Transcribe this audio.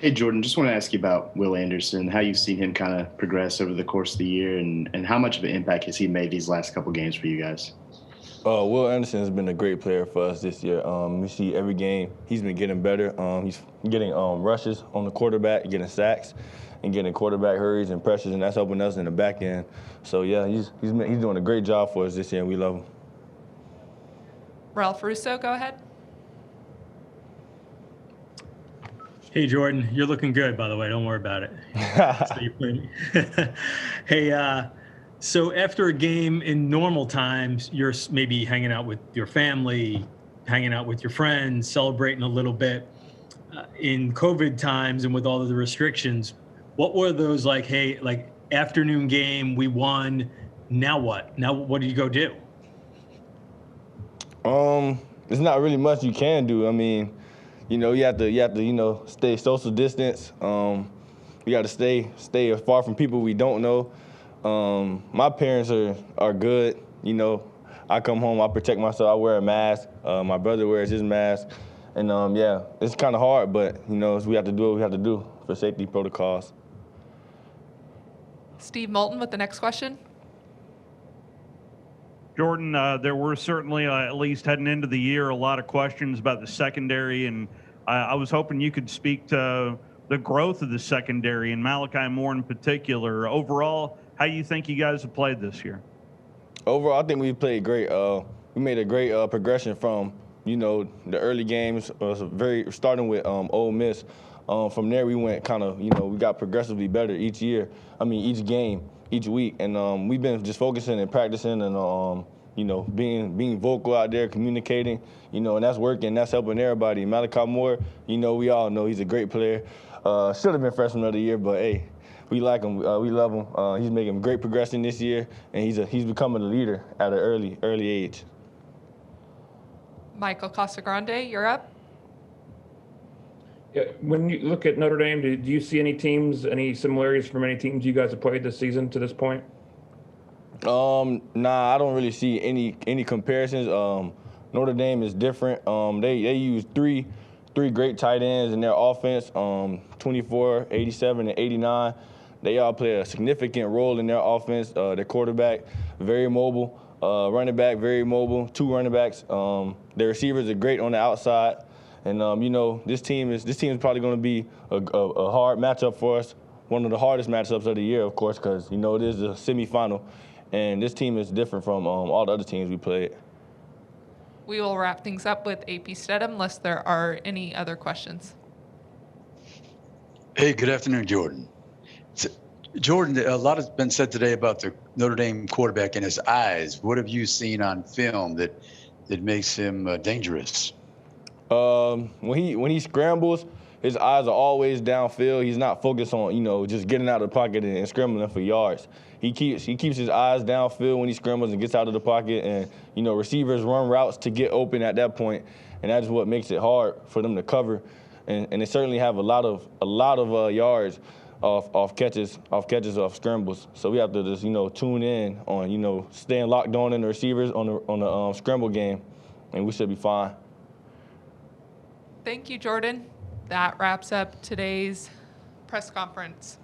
Hey, Jordan, just want to ask you about Will Anderson, how you've seen him kind of progress over the course of the year, and how much of an impact has he made these last couple games for you guys? Will Anderson has been a great player for us this year. We see every game he's been getting better. He's getting rushes on the quarterback, getting sacks, and getting quarterback hurries and pressures, and that's helping us in the back end. So yeah, he's doing a great job for us this year, and we love him. Ralph Russo, go ahead. Hey, Jordan, you're looking good, by the way. Don't worry about it. So you hey, so after a game in normal times, you're maybe hanging out with your family, hanging out with your friends, celebrating a little bit. In COVID times and with all of the restrictions, what were those like, hey, like afternoon game, we won, now what? Now what do you go do? There's not really much you can do. I mean, you have to stay social distance. We got to stay as far from people we don't know. My parents are good. I come home, I protect myself. I wear a mask. My brother wears his mask, and yeah, it's kind of hard, but we have to do what we have to do for safety protocols. Steve Moulton with the next question. Jordan, there were certainly, at least heading into the year, a lot of questions about the secondary, and I was hoping you could speak to the growth of the secondary and Malachi Moore in particular. Overall, how you think you guys have played this year? Overall, I think we played great. We made a great progression from the early games, starting with Ole Miss. From there, we went kind of we got progressively better each year. I mean, each game, each week, and we've been just focusing and practicing and being vocal out there, communicating, and that's working. That's helping everybody. Malachi Moore, we all know he's a great player. Should have been freshman of the year, but hey, we like him. We love him. He's making great progression this year, and he's becoming a leader at an early age. Michael Casagrande, you're up. Yeah, when you look at Notre Dame, do you see any similarities from any teams you guys have played this season to this point? Nah, I don't really see any comparisons. Notre Dame is different. They use three great tight ends in their offense, 24, 87, and 89. They all play a significant role in their offense. Their quarterback, very mobile. Running back, very mobile. Two running backs. Their receivers are great on the outside. And, this team is probably going to be a hard matchup for us. One of the hardest matchups of the year, of course, because, it is a semifinal. And this team is different from all the other teams we played. We will wrap things up with AP Stedham unless there are any other questions. Hey, good afternoon, Jordan. Jordan, a lot has been said today about the Notre Dame quarterback and his eyes. What have you seen on film that makes him dangerous? When he scrambles, his eyes are always downfield. He's not focused on just getting out of the pocket and scrambling for yards. He keeps his eyes downfield when he scrambles and gets out of the pocket, and receivers run routes to get open at that point, and that's what makes it hard for them to cover. And they certainly have a lot of yards off catches off scrambles. So we have to just tune in on staying locked on in the receivers on the scramble game, and we should be fine. Thank you, Jordan. That wraps up today's press conference.